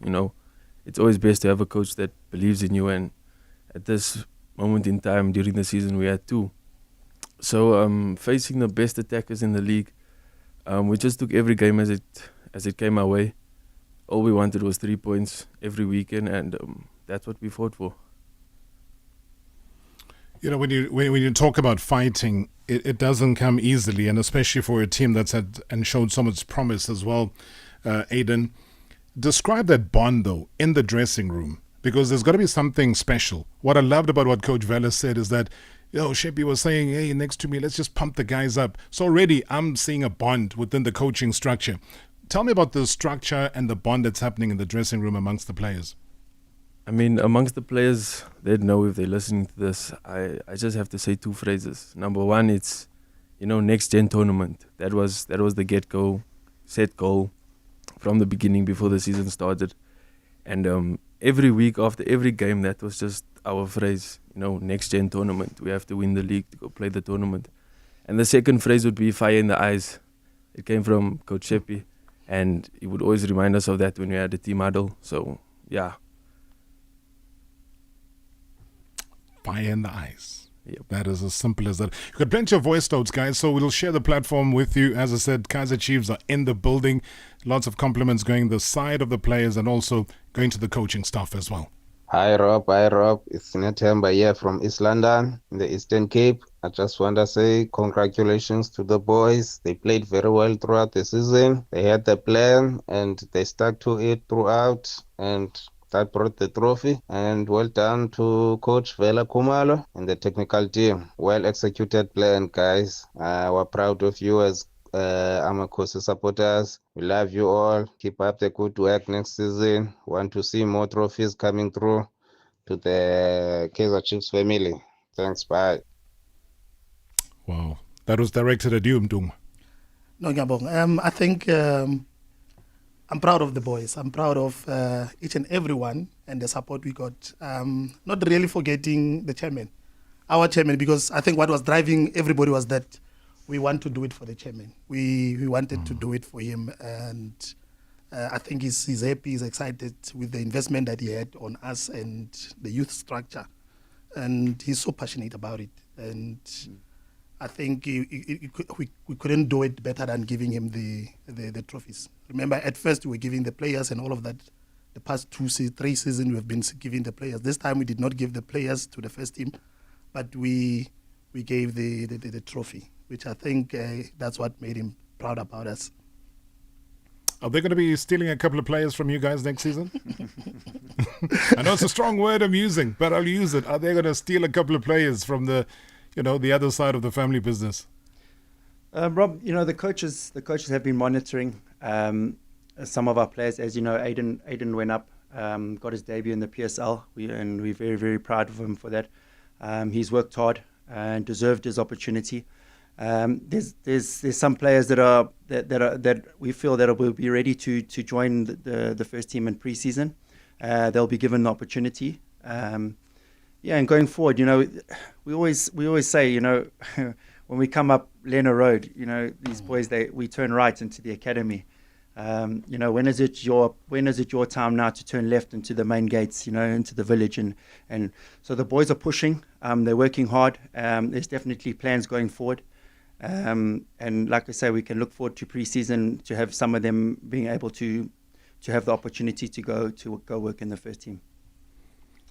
It's always best to have a coach that believes in you, and at this moment in time during the season we had 2. So facing the best attackers in the league, we just took every game as it came our way. All we wanted was 3 points every weekend, and that's what we fought for. When you talk about fighting, it doesn't come easily, and especially for a team that's had and showed so much promise as well. Aidan, describe that bond though in the dressing room, because there's got to be something special. What I loved about what Coach Vela said is that, Sheppy was saying, hey, next to me, let's just pump the guys up. So already I'm seeing a bond within the coaching structure. Tell me about the structure and the bond that's happening in the dressing room amongst the players. I mean, amongst the players, they'd know if they're listening to this. I just have to say 2 phrases. Number 1, it's, next gen tournament. That was the get-go, set goal from the beginning before the season started. And every week after every game, that was just our phrase, next gen tournament. We have to win the league to go play the tournament. And the second phrase would be fire in the eyes. It came from Coach Sheppy, and he would always remind us of that when we had a team huddle. So, yeah. Fire in the eyes. Yep. That is as simple as that. You've got plenty of voice notes, guys, so we'll share the platform with you. As I said, Kaizer Chiefs are in the building. Lots of compliments going the side of the players and also going to the coaching staff as well. Hi, Rob. It's Netemba here from East London in the Eastern Cape. I just want to say congratulations to the boys. They played very well throughout the season. They had the plan and they stuck to it throughout, and that brought the trophy. And well done to Coach Vela Kumalo and the technical team. Well executed plan, guys. We're proud of you as Amakosi supporters. We love you all. Keep up the good work next season. Want to see more trophies coming through to the Kaizer Chiefs family. Thanks, bye. Wow. That was directed at you, Mdung. No, Ngabong. I think I'm proud of the boys. I'm proud of each and every one and the support we got. Not really forgetting the chairman, our chairman, because I think what was driving everybody was that we want to do it for the chairman. We wanted to do it for him, and I think he's happy, he's excited with the investment that he had on us and the youth structure, and he's so passionate about it. And I think we couldn't do it better than giving him the trophies. Remember, at first we were giving the players and all of that. The past 3 seasons we have been giving the players. This time we did not give the players to the first team, but we gave the trophy, which I think that's what made him proud about us. Are they going to be stealing a couple of players from you guys next season? I know it's a strong word I'm using, but I'll use it. Are they going to steal a couple of players from the other side of the family business? Rob, the coaches have been monitoring some of our players. As you know, Aidan went up, got his debut in the PSL, and we're very, very proud of him for that. He's worked hard and deserved his opportunity. There's some players that we feel that will be ready to join the first team in pre-season. They'll be given the opportunity. And going forward, we always say, when we come up Lena Road, these boys, we turn right into the academy. When is it your time now to turn left into the main gates, into the village, and so the boys are pushing. They're working hard. There's definitely plans going forward. And like I say, we can look forward to pre-season to have some of them being able to have the opportunity to go work in the first team.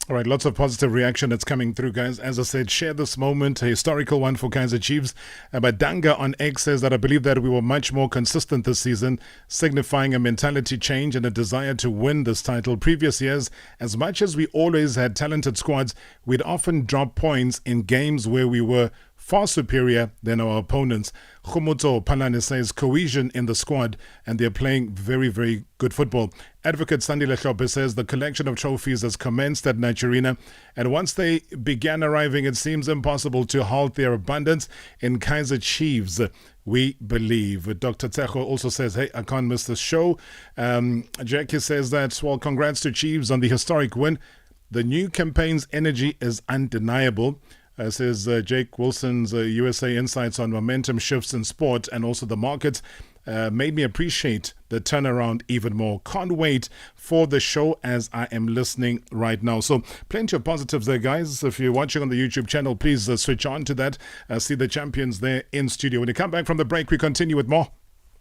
All right, lots of positive reaction that's coming through, guys. As I said, share this moment, a historical one for Kaizer Chiefs. But Danga on X says that I believe that we were much more consistent this season, signifying a mentality change and a desire to win this title. Previous years, as much as we always had talented squads, we'd often drop points in games where we were far superior than our opponents. Khumuto Palane says cohesion in the squad, and they're playing very, very good football. Advocate Sandile Hlope says the collection of trophies has commenced at Nigerina, and once they began arriving, it seems impossible to halt their abundance in Kaizer Chiefs. We believe. Dr. Tejo also says, hey, I can't miss the show. Jackie says that, well, congrats to Chiefs on the historic win. The new campaign's energy is undeniable. Says Jake Wilson's USA insights on momentum shifts in sport and also the markets made me appreciate the turnaround even more. Can't wait for the show as I am listening right now. So plenty of positives there, guys. If you're watching on the YouTube channel, please switch on to that. See the champions there in studio. When you come back from the break, we continue with more.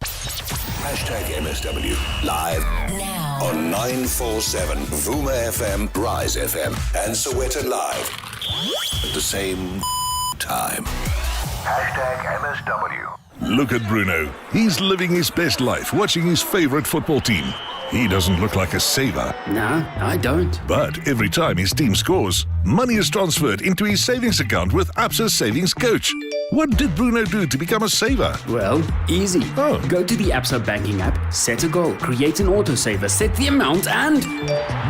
#MSW live now on 947 Vuma FM, Rise FM, and Soweto Live at the same time. #MSW. Look at Bruno. He's living his best life watching his favorite football team. He doesn't look like a saver. No, I don't. But every time his team scores, money is transferred into his savings account with Absa's Savings Coach. What did Bruno do to become a saver? Well, easy. Go to the Absa banking app, set a goal, create an autosaver, set the amount, and...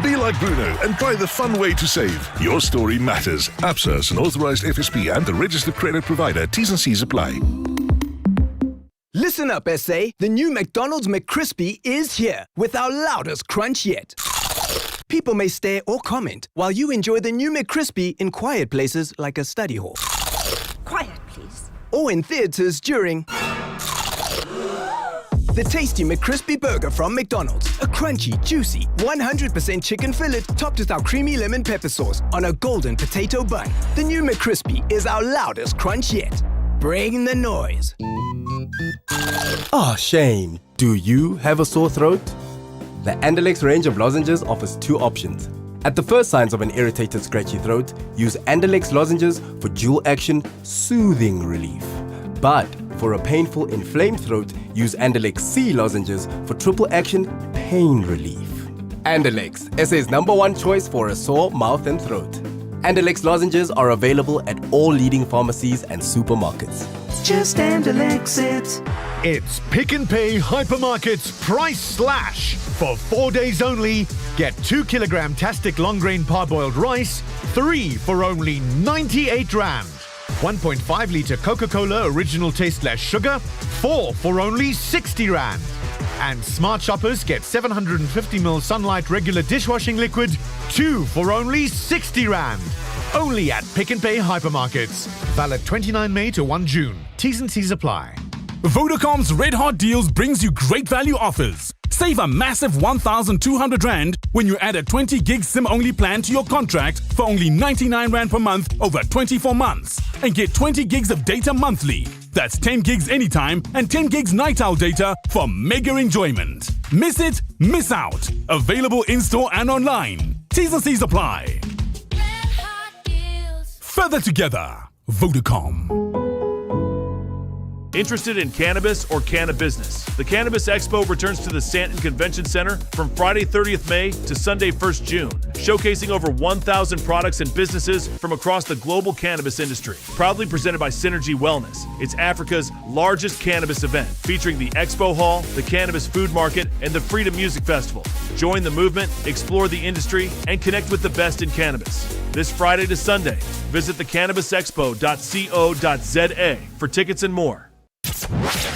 Be like Bruno and try the fun way to save. Your story matters. Absa is an authorized FSP and a registered credit provider. T's and C's apply. Listen up, SA. The new McDonald's McCrispy is here with our loudest crunch yet. People may stare or comment while you enjoy the new McCrispy in quiet places like a study hall. Quiet, please. Or in theaters during the tasty McCrispy burger from McDonald's. A crunchy, juicy, 100% chicken fillet topped with our creamy lemon pepper sauce on a golden potato bun. The new McCrispy is our loudest crunch yet. Bring the noise. Oh, Shane, do you have a sore throat? The Andalex range of lozenges offers two options. At the first signs of an irritated, scratchy throat, use Andalex lozenges for dual action, soothing relief. But for a painful, inflamed throat, use Andalex C lozenges for triple action, pain relief. Andalex, SA's #1 choice for a sore mouth and throat. Andalex lozenges are available at all leading pharmacies and supermarkets. Just Andalex it. It's Pick n Pay Hypermarket's price slash. For 4 days only, get 2 kilogram Tastic long grain parboiled rice, 3 for only 98 Rand. 1.5 litre Coca-Cola original taste less sugar, 4 for only 60 Rand. And smart shoppers get 750ml Sunlight regular dishwashing liquid, 2 for only 60 Rand. Only at Pick n Pay Hypermarkets. Valid 29 May to 1 June. T's and C's apply. Vodacom's Red Hot Deals brings you great value offers. Save a massive 1,200 Rand when you add a 20 gig SIM-only plan to your contract for only 99 Rand per month over 24 months. And get 20 gigs of data monthly. That's 10 gigs anytime and 10 gigs night owl data for mega enjoyment. Miss it, miss out. Available in-store and online. T's and C's apply. Further together, Vodacom. Interested in cannabis or cannabusiness? The Cannabis Expo returns to the Stanton Convention Center from Friday 30th May to Sunday 1st June. showcasing over 1,000 products and businesses from across the global cannabis industry. Proudly presented by Synergy Wellness, it's Africa's largest cannabis event, featuring the Expo Hall, the Cannabis Food Market, and the Freedom Music Festival. Join the movement, explore the industry, and connect with the best in cannabis. This Friday to Sunday, visit thecannabisexpo.co.za for tickets and more.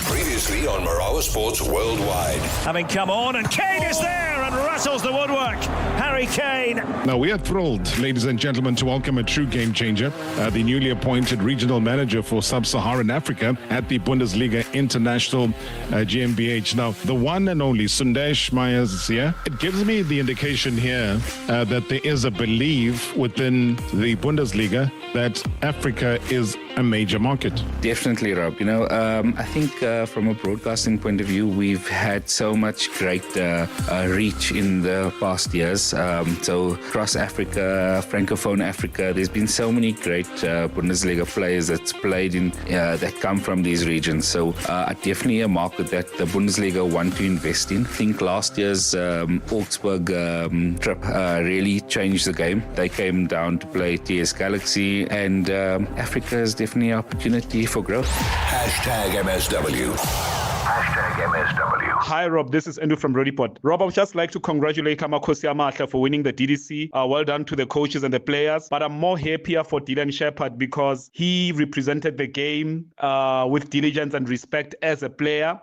Previously on Marawa Sports Worldwide. Having come on, and Kane is there and rattles the woodwork. Harry Kane. Now, we are thrilled, ladies and gentlemen, to welcome a true game changer, the newly appointed regional manager for Sub-Saharan Africa at the Bundesliga International GmbH. Now, the one and only Sundesh Myers is here. It gives me the indication here that there is a belief within the Bundesliga that Africa is a major market. Definitely, Rob. I think from a broadcasting point of view, we've had so much great reach in the past years. So across Africa, Francophone Africa, there's been so many great Bundesliga players that's played in that come from these regions. So definitely a market that the Bundesliga want to invest in. I think last year's Augsburg trip really changed the game. They came down to play TS Galaxy, and Africa is definitely an opportunity for growth. #MSW. #MSW. Hi, Rob. This is Andrew from Rodipot. Rob, I would just like to congratulate Kamakosi Amatla for winning the DDC. Well done to the coaches and the players. But I'm more happier for Dylan Shepard because he represented the game with diligence and respect as a player.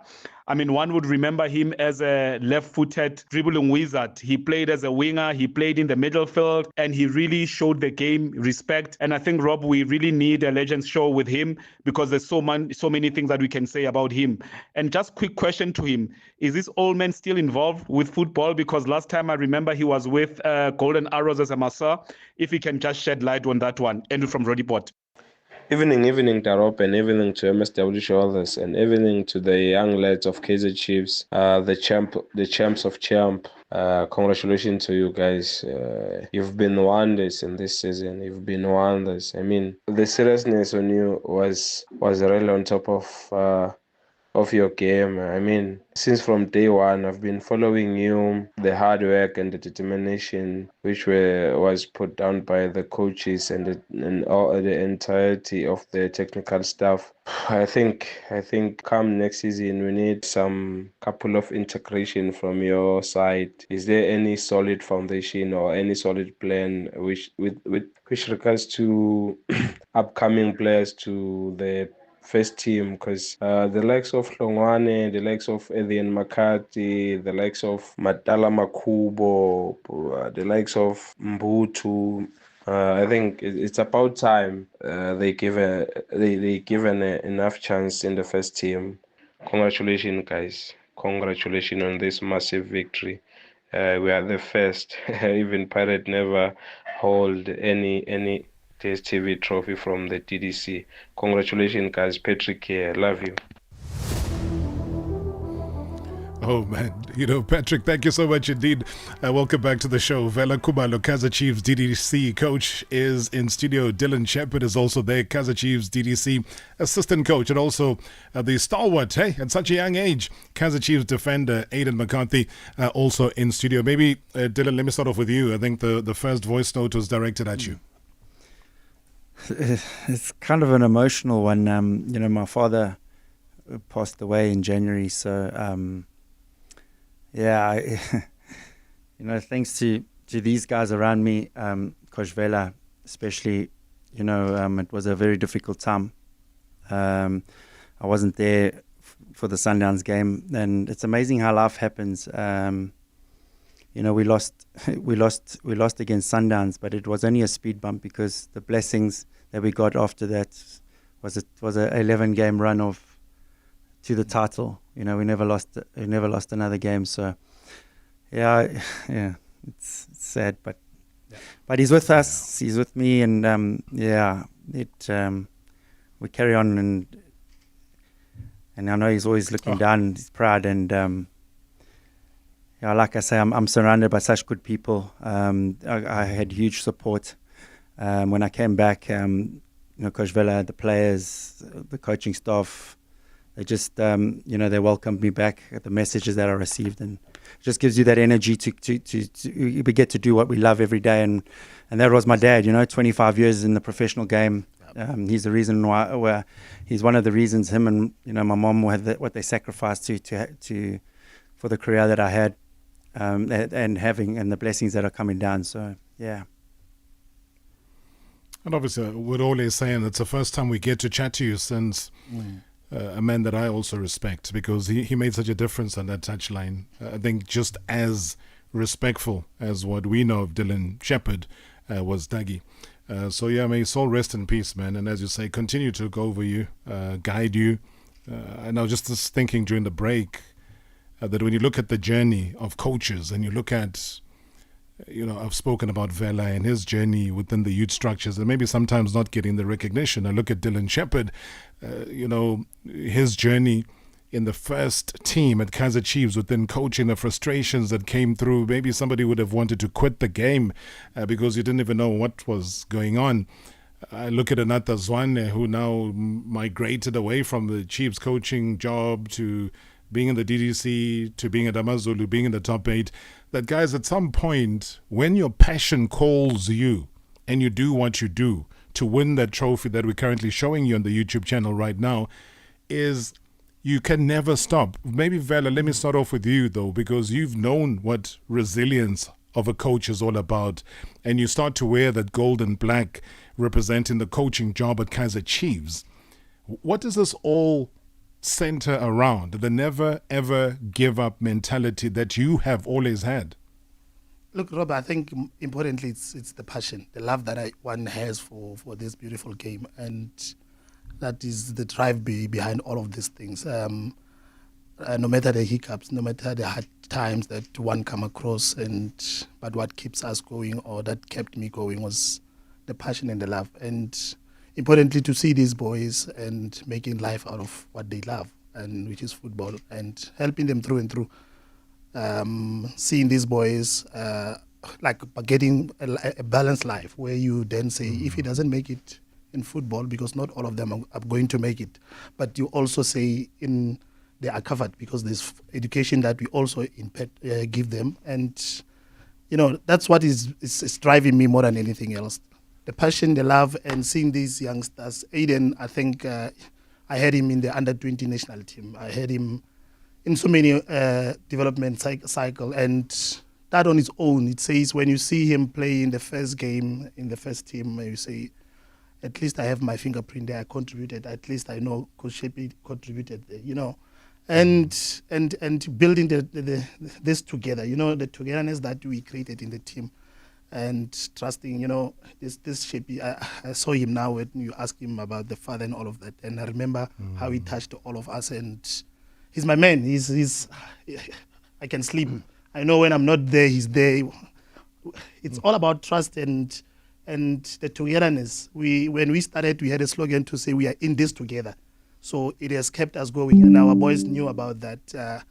I mean, one would remember him as a left-footed dribbling wizard. He played as a winger, he played in the middle field, and he really showed the game respect. And I think, Rob, we really need a Legends show with him because there's so many things that we can say about him. And just quick question to him, is this old man still involved with football? Because last time I remember he was with Golden Arrows as a masseur. If he can just shed light on that one. Andrew from Rodipot. Evening, Darop, and evening to MSW shoulders, and evening to the young lads of Kaizer Chiefs, the champs of champ. Congratulations to you guys. You've been wonders in this season. You've been wonders. I mean, the seriousness on you was really on top of your game. I mean, since from day one, I've been following you, the hard work and the determination which was put down by the coaches and all the entirety of the technical staff. I think come next season we need some couple of integration from your side. Is there any solid foundation or any solid plan which regards to upcoming players to the first team? Because the likes of Longwane, the likes of Edian Makati, the likes of Matala Makubo, the likes of Mbutu, I think it's about time they given enough chance in the first team. Congratulations, guys. Congratulations on this massive victory. We are the first. Even Pirate never hold any TV trophy from the DDC. Congratulations, guys. Patrick here. Love you. Oh, man. Patrick, thank you so much indeed. Welcome back to the show. Vela Kumalo, Kaizer Chiefs DDC coach, is in studio. Dylan Shepard is also there, Kaizer Chiefs DDC assistant coach, and also the stalwart, at such a young age, Kaizer Chiefs defender Aidan McCarthy, also in studio. Maybe, Dylan, let me start off with you. I think the first voice note was directed at you. It's kind of an emotional one. My father passed away in January, so thanks to these guys around me, Coach Vela especially, it was a very difficult time. I wasn't there for the Sundowns game, and it's amazing how life happens. We lost against Sundowns, but it was only a speed bump because the blessings that we got after that was a 11-game run to the title. We never lost another game. So it's sad, but he's with us. He's with me, and we carry on, and I know he's always looking down. He's proud, and like I say, I'm surrounded by such good people. I had huge support when I came back. Coach Vela, the players, the coaching staff, they just, they welcomed me back. The messages that I received, and just gives you that energy to we get to do what we love every day. And that was my dad, 25 years in the professional game. He's the reason why he's one of the reasons him and my mom had what they sacrificed to for the career that I had, and the blessings that are coming down. So yeah. And obviously, we're always saying it's the first time we get to chat to you since a man that I also respect, because he made such a difference on that touchline. I think just as respectful as what we know of Dylan Shepherd was Dougie. So yeah, may his soul rest in peace, man. And as you say, continue to look over you, guide you. And I was just thinking during the break that when you look at the journey of coaches and you look at, I've spoken about Vela and his journey within the youth structures and maybe sometimes not getting the recognition. I look at Dylan Shepherd, his journey in the first team at Kaizer Chiefs within coaching, the frustrations that came through. Maybe somebody would have wanted to quit the game because you didn't even know what was going on. I look at Anata Zwane, who now migrated away from the Chiefs coaching job to being in the DDC, to being at Amazulu, being in the top 8. That, guys, at some point, when your passion calls you and you do what you do to win that trophy that we're currently showing you on the YouTube channel right now, is you can never stop. Maybe, Vela, let me start off with you, though, because you've known what resilience of a coach is all about, and you start to wear that gold and black representing the coaching job at Kaizer Chiefs. What does this all center around, the never ever give up mentality that you have always had? Look, Rob, I think importantly it's the passion, the love that one has for this beautiful game, and that is the drive behind all of these things. No matter the hiccups, no matter the hard times that one come across, but what keeps us going, or that kept me going, was the passion and the love. And importantly, to see these boys and making life out of what they love, and which is football, and helping them through and through. Seeing these boys getting a balanced life, where you then say, if he doesn't make it in football, because not all of them are going to make it, but you also say they are covered because there's education that we also give them. And that's what is driving me more than anything else. The passion, the love, and seeing these youngsters. Aiden, I think I had him in the under-20 national team. I had him in so many development cycle, and that on its own, it says when you see him play in the first game, in the first team, you say, at least I have my fingerprint there, I contributed, at least I know Coach Sheppy contributed there, and building this together, the togetherness that we created in the team. And trusting, this Sheppy, I saw him now when you asked him about the father and all of that. And I remember how he touched all of us. And he's my man. He's I can sleep. I know when I'm not there, he's there. It's all about trust and the togetherness. When we started, we had a slogan to say we are in this together. So it has kept us going. And our boys knew about that.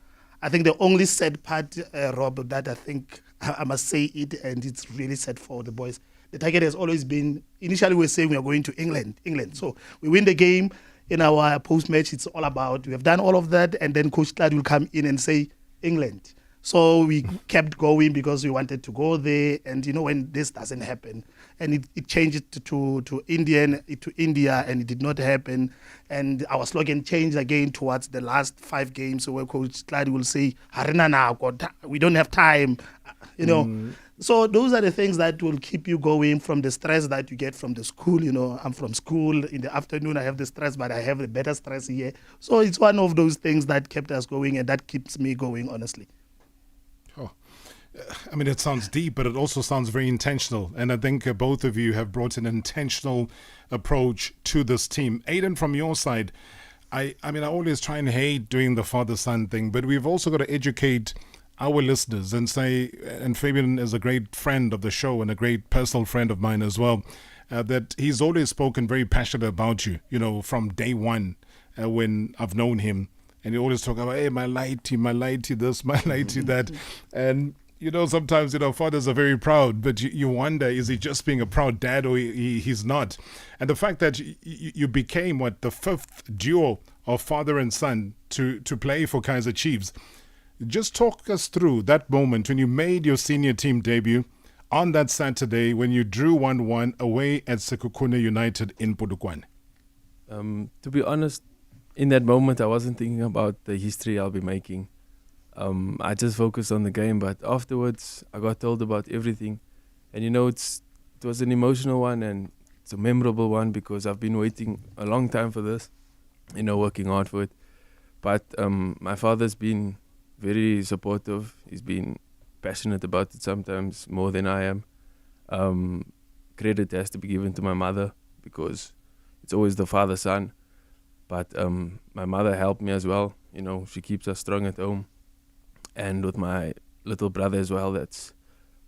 I think the only sad part, Rob, that I think I must say it, and it's really sad for the boys. The target has always been, initially we were saying we are going to England. So we win the game. In our post-match, it's all about, we have done all of that, and then Coach Clad will come in and say England. So we kept going because we wanted to go there, and when this doesn't happen, and it changed to India, and it did not happen, and our slogan changed again towards the last 5 games, where Coach Clad will say, we don't have time, So those are the things that will keep you going from the stress that you get from the school. I'm from school. In the afternoon, I have the stress, but I have the better stress here. So it's one of those things that kept us going, and that keeps me going, honestly. I mean, it sounds deep, but it also sounds very intentional. And I think both of you have brought an intentional approach to this team. Aiden, from your side, I mean, I always try and hate doing the father-son thing, but we've also got to educate our listeners and say, and Fabian is a great friend of the show and a great personal friend of mine as well, that he's always spoken very passionate about you, from day one when I've known him. And he always talk about, hey, my lighty this, my lighty that. And sometimes, fathers are very proud, but you wonder, is he just being a proud dad, or he's not? And the fact that you became, the 5th duo of father and son to play for Kaizer Chiefs, Just talk us through that moment when you made your senior team debut on that Saturday when you drew 1-1 away at Sekhukhune United in Polokwane. To be honest, in that moment, I wasn't thinking about the history I'll be making. I just focused on the game, but afterwards, I got told about everything. And it was an emotional one and it's a memorable one because I've been waiting a long time for this, working hard for it. But my father's been very supportive. He's been passionate about it sometimes more than I am. Credit has to be given to my mother because it's always the father-son. But my mother helped me as well. She keeps us strong at home. And with my little brother as well that's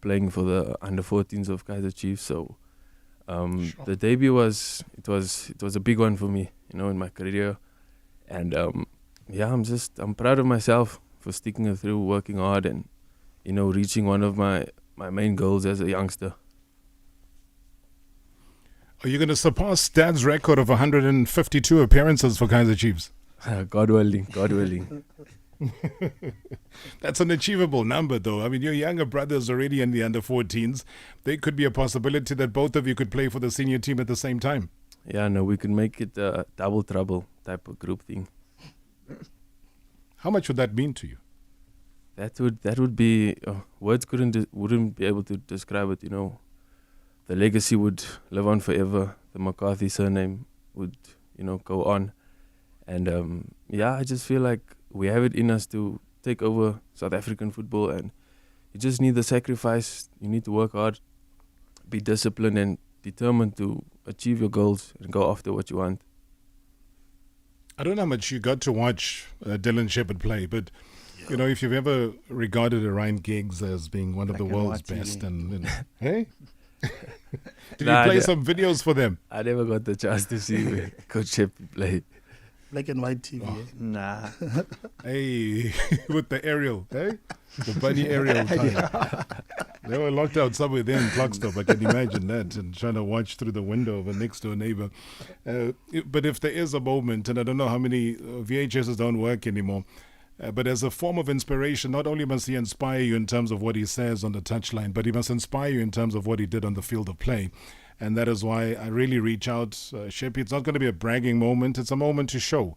playing for the under-14s of Kaizer Chiefs. So the debut was a big one for me, in my career. And I'm proud of myself for sticking it through, working hard and, reaching one of my main goals as a youngster. Are you going to surpass Dad's record of 152 appearances for Kaizer Chiefs? God willing, God willing. That's an achievable number, though. I mean, your younger brother's already in the under-14s. There could be a possibility that both of you could play for the senior team at the same time. Yeah, no, we could make it a double trouble type of group thing. How much would that mean to you? That would be words wouldn't be able to describe it. The legacy would live on forever. The McCarthy surname would go on, and I just feel like we have it in us to take over South African football, and you just need the sacrifice. You need to work hard, be disciplined, and determined to achieve your goals and go after what you want. I don't know how much you got to watch Dylan Shepherd play, but if you've ever regarded Ryan Giggs as being one of the world's best, and hey, did you play some videos for them? I never got the chance to see Coach Shepherd play. Black and white TV. Nah. Hey, with the aerial, hey? The bunny aerial time. They were locked out somewhere there in Clarkstop. I can imagine that, and trying to watch through the window of a next-door neighbor. But if there is a moment, and I don't know how many VHSs don't work anymore, but as a form of inspiration, not only must he inspire you in terms of what he says on the touchline, but he must inspire you in terms of what he did on the field of play. And that is why I really reach out. Sheppy, it's not going to be a bragging moment. It's a moment to show.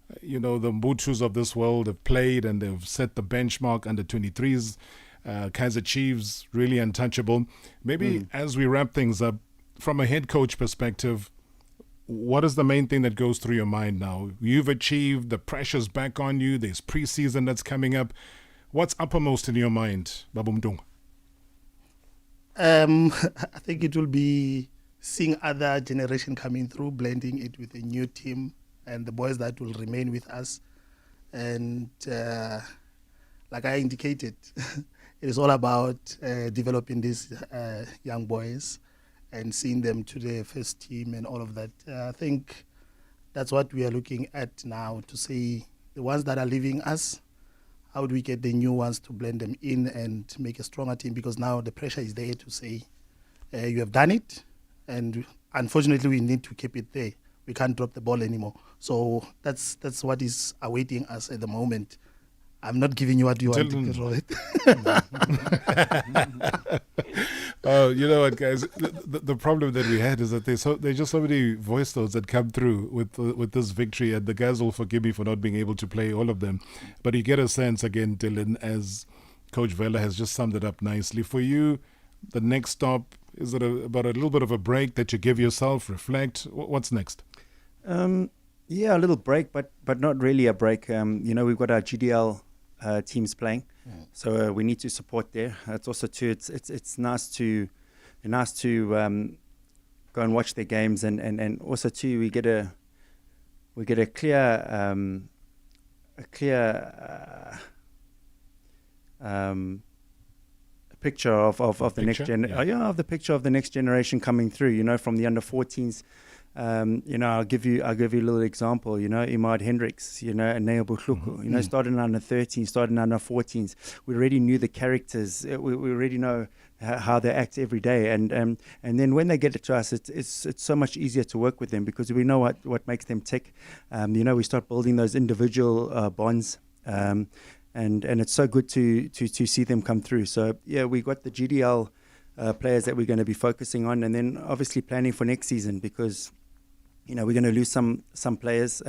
The Mbutus of this world have played and they've set the benchmark under 23s. Kaizer Chiefs, really untouchable. Maybe as we wrap things up, from a head coach perspective, what is the main thing that goes through your mind now? You've achieved, the pressure's back on you, there's preseason that's coming up. What's uppermost in your mind, Babu Mdung? I think it will be seeing other generation coming through, blending it with a new team and the boys that will remain with us. And like I indicated, it is all about developing these young boys and seeing them to the first team and all of that. I think that's what we are looking at now, to see the ones that are leaving us, how do we get the new ones to blend them in and make a stronger team? Because now the pressure is there to say, you have done it, and unfortunately we need to keep it there. We can't drop the ball anymore. So that's what is awaiting us at the moment. I'm not giving you what you want to control it. Oh, you know what, guys? The problem that we had is that there's just so many voice notes that come through with this victory, and the guys will forgive me for not being able to play all of them. But you get a sense, again, Dylan, as Coach Vela has just summed it up nicely. For you, the next stop, is it about a little bit of a break that you give yourself, reflect? What's next? Yeah, a little break, but not really a break. We've got our GDL teams playing, so we need to support there. It's also too. It's nice to go and watch their games, and also too we get a clear picture of the picture of the next generation coming through. From the under 14s. I'll give you a little example. Imad Hendricks, and Neo Buhluku, starting under 13, starting under 14s. We already knew the characters. We already know how they act every day, and then when they get it to us, it's so much easier to work with them because we know what makes them tick. We start building those individual bonds. and it's so good to see them come through. So yeah, we got the GDL players that we're going to be focusing on, and then obviously planning for next season, because we're going to lose some players.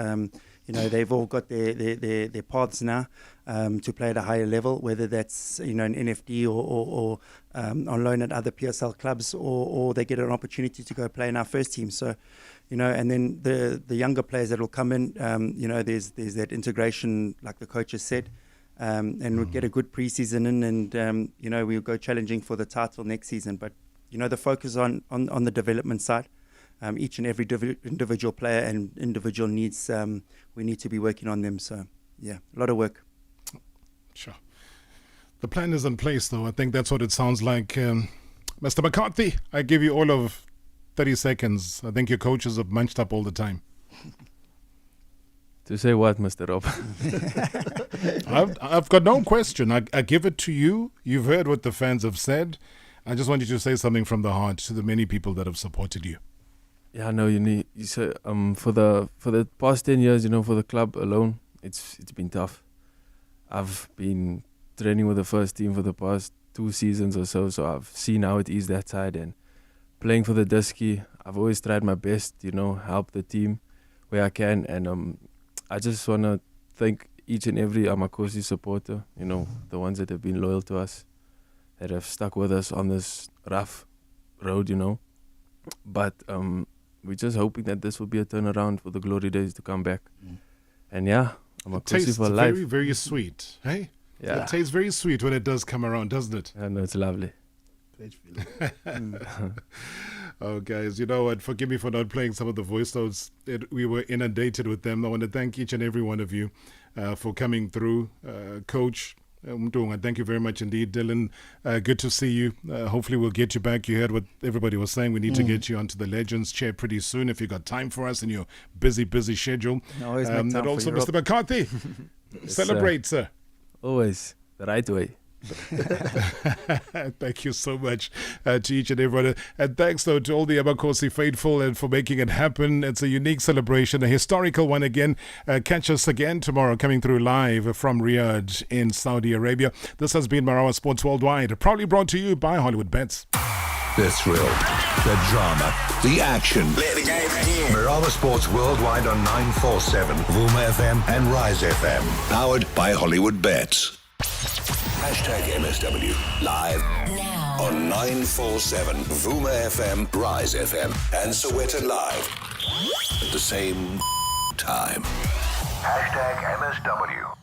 They've all got their paths now to play at a higher level, whether that's an NFD or on loan at other PSL clubs, or they get an opportunity to go play in our first team. So, and then the younger players that will come in, there's that integration, like the coach has said, and we'll get a good preseason in, and we'll go challenging for the title next season. But the focus on the development side. Each and every individual player and individual needs, we need to be working on them. So, yeah, a lot of work. Sure. The plan is in place, though. I think that's what it sounds like. Mr. McCarthy, I give you all of 30 seconds. I think your coaches have munched up all the time. To say what, Mr. Rob? I've got no question. I give it to you. You've heard what the fans have said. I just want you to say something from the heart to the many people that have supported you. Yeah, no, you say for the past 10 years, for the club alone, it's been tough. I've been training with the first team for the past 2 seasons or so I've seen how it is that side, and playing for the Dusky, I've always tried my best, help the team where I can, and I just want to thank each and every Amakosi supporter, the ones that have been loyal to us, that have stuck with us on this rough road, but we're just hoping that this will be a turnaround for the glory days to come back. And yeah, I'm a Kosi for life. Very, very sweet, hey? Yeah. It tastes very sweet when it does come around, doesn't it? I know, it's lovely. Oh, guys, you know what? Forgive me for not playing some of the voice notes. We were inundated with them. I want to thank each and every one of you for coming through. Coach, thank you very much indeed. Dylan, good to see you. Hopefully we'll get you back. You heard what everybody was saying. We need to get you onto the Legends chair pretty soon if you got time for us in your busy schedule. Always make time and also, for you, Mr. McCarthy, Yes, celebrate, sir. Always the right way. Thank you so much to each and everyone. And thanks, though, to all the Amakosi faithful and for making it happen. It's a unique celebration, a historical one again. Catch us again tomorrow, coming through live from Riyadh in Saudi Arabia. This has been Marawa Sports Worldwide, proudly brought to you by Hollywood Bets. The thrill, the drama, the action. Let the game begin. Marawa Sports Worldwide on 947, Vuma FM and Rise FM. Powered by Hollywood Bets. #MSW live now on 947 Vuma FM, Rise FM, and Soweto Live at the same time. #MSW.